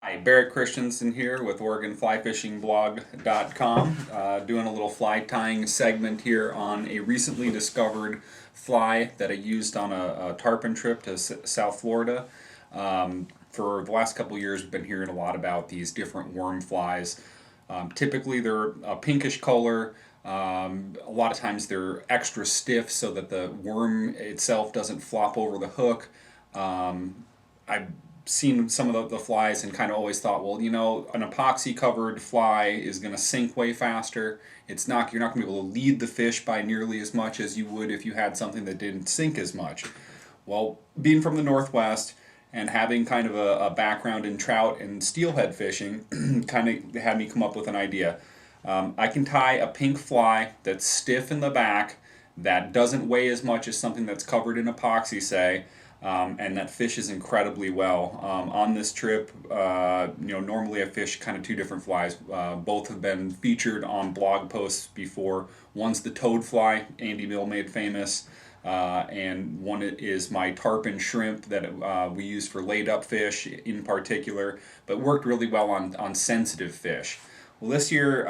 Hi, Barrett Christiansen here with OregonFlyFishingBlog.com, doing a little fly tying segment here on a recently discovered fly that I used on a tarpon trip to South Florida. For the last couple of years, we've been hearing a lot about these different worm flies. Typically, they're a pinkish color. A lot of times they're extra stiff so that the worm itself doesn't flop over the hook. I've seen some of the flies and kind of always thought, well, an epoxy covered fly is going to sink way faster. You're not going to be able to lead the fish by nearly as much as you would if you had something that didn't sink as much. Well, being from the Northwest and having kind of a background in trout and steelhead fishing kind of had me come up with an idea. I can tie a pink fly that's stiff in the back, that doesn't weigh as much as something that's covered in epoxy, say, and that fishes incredibly well. On this trip, normally I fish kind of two different flies. Both have been featured on blog posts before. One's the toad fly, Andy Mill made famous, and one is my tarpon shrimp that we use for laid up fish in particular, but worked really well on sensitive fish. Well, this year,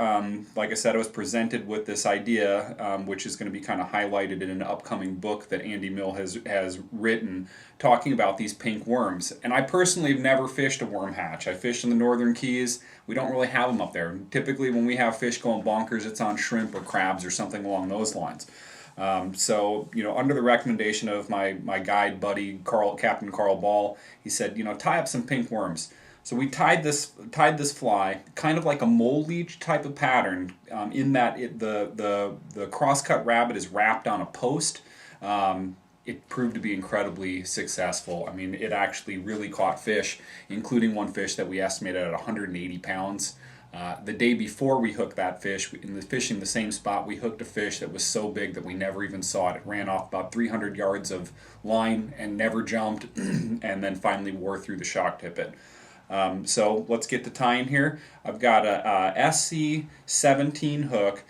like I said, I was presented with this idea, which is going to be kind of highlighted in an upcoming book that Andy Mill has written, talking about these pink worms. And I personally have never fished a worm hatch. I fished in the Northern Keys. We don't really have them up there. Typically, when we have fish going bonkers, it's on shrimp or crabs or something along those lines. Under the recommendation of my guide buddy, Captain Carl Ball, he said, tie up some pink worms. So we tied this fly kind of like a Moal Leech type of pattern, in that the crosscut rabbit is wrapped on a post. It proved to be incredibly successful. I mean, it actually really caught fish, including one fish that we estimated at 180 pounds. The day before we hooked that fish, fishing the same spot, we hooked a fish that was so big that we never even saw it. It ran off about 300 yards of line and never jumped, and then finally wore through the shock tippet. So let's get to tying here. I've got a SC17 hook.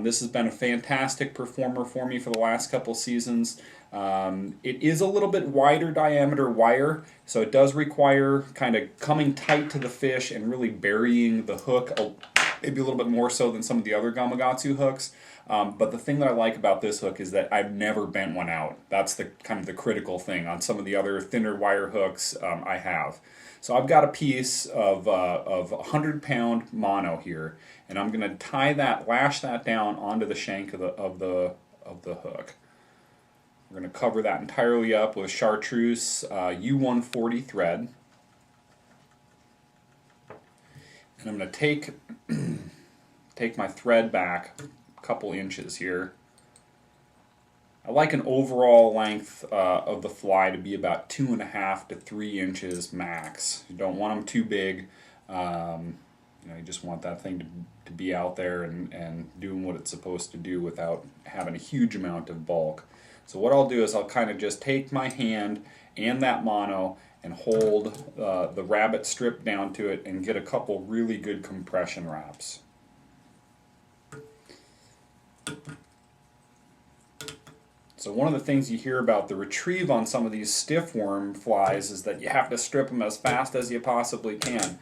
This has been a fantastic performer for me for the last couple seasons. It is a little bit wider diameter wire, so it does require kind of coming tight to the fish and really burying the hook, maybe a little bit more so than some of the other Gamakatsu hooks. But the thing that I like about this hook is that I've never bent one out. That's the kind of the critical thing. On some of the other thinner wire hooks, I have. So I've got a piece of 100-pound mono here, and I'm going to lash that down onto the shank of the hook. We're going to cover that entirely up with chartreuse U140 thread, and I'm going to take my thread back a couple inches here. I like an overall length of the fly to be about 2.5 to 3 inches max. You don't want them too big. You just want that thing to be out there and doing what it's supposed to do without having a huge amount of bulk. So what I'll do is I'll kind of just take my hand and that mono and hold the rabbit strip down to it and get a couple really good compression wraps. So one of the things you hear about the retrieve on some of these stiff worm flies is that you have to strip them as fast as you possibly can.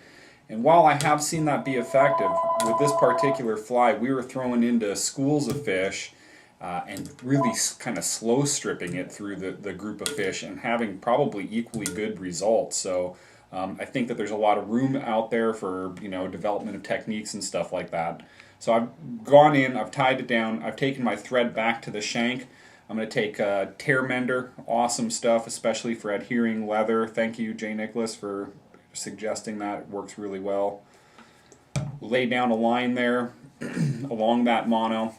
And while I have seen that be effective, with this particular fly, we were throwing into schools of fish and really kind of slow stripping it through the group of fish and having probably equally good results. So I think that there's a lot of room out there for development of techniques and stuff like that. So I've gone in, I've tied it down, I've taken my thread back to the shank. I'm going to take tear mender, awesome stuff, especially for adhering leather. Thank you, Jay Nicholas, for suggesting that. It works really well. Lay down a line there along that mono,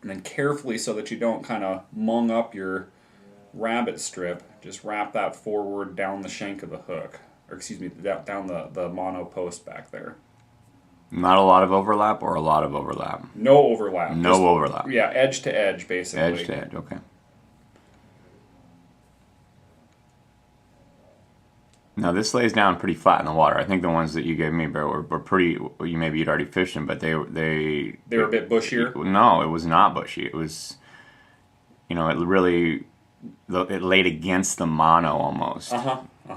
and then carefully, so that you don't kind of mung up your rabbit strip, just wrap that forward down the shank of the hook, or down the mono post back there. Not a lot of overlap or a lot of overlap? No overlap. No overlap. Yeah, edge to edge, basically. Edge to edge, okay. Now this lays down pretty flat in the water. I think the ones that you gave me, Bear, were pretty. Maybe you'd already fished them, but they were a bit bushier. No, it was not bushy. It was, it really, it laid against the mono almost.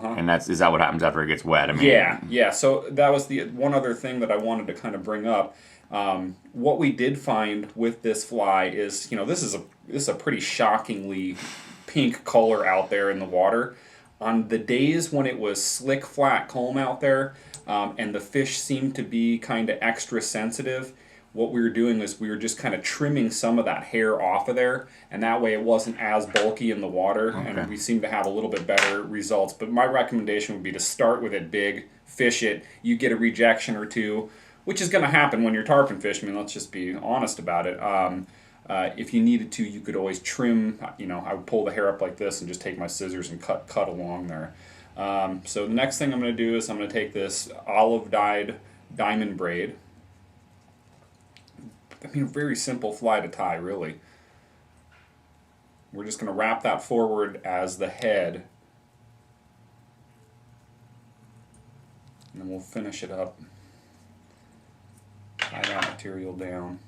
And is that what happens after it gets wet? I mean, Yeah. So that was the one other thing that I wanted to kind of bring up. What we did find with this fly is, this is a pretty shockingly pink color out there in the water. On the days when it was slick, flat, calm out there, and the fish seemed to be kind of extra sensitive, what we were doing was we were just kind of trimming some of that hair off of there, and that way it wasn't as bulky in the water, and we seemed to have a little bit better results. But my recommendation would be to start with it big, fish it, you get a rejection or two, which is going to happen when you're tarpon fishing. I mean, let's just be honest about it. If you needed to, you could always trim. I would pull the hair up like this and just take my scissors and cut along there. So the next thing I'm going to do is I'm going to take this olive dyed diamond braid. I mean, a very simple fly to tie, really. We're just going to wrap that forward as the head, and then we'll finish it up. Tie that material down.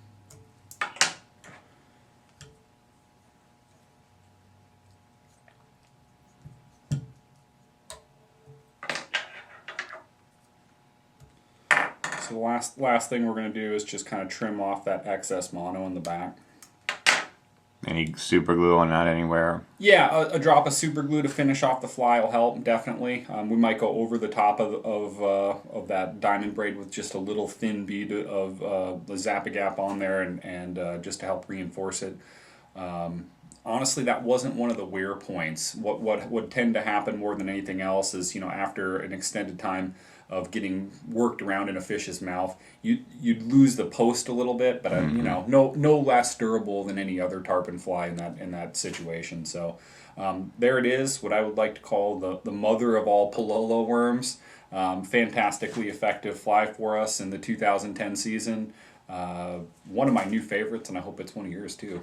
So the last thing we're going to do is just kind of trim off that excess mono in the back. Any super glue on that anywhere? Yeah, a drop of super glue to finish off the fly will help, definitely. We might go over the top of that diamond braid with just a little thin bead of the Zap-A-Gap on there, and just to help reinforce it. Honestly, that wasn't one of the wear points. What would tend to happen more than anything else is, after an extended time of getting worked around in a fish's mouth, you'd lose the post a little bit, but no less durable than any other tarpon fly in that situation. So there it is, what I would like to call the mother of all Palolo worms. Fantastically effective fly for us in the 2010 season. One of my new favorites, and I hope it's one of yours too.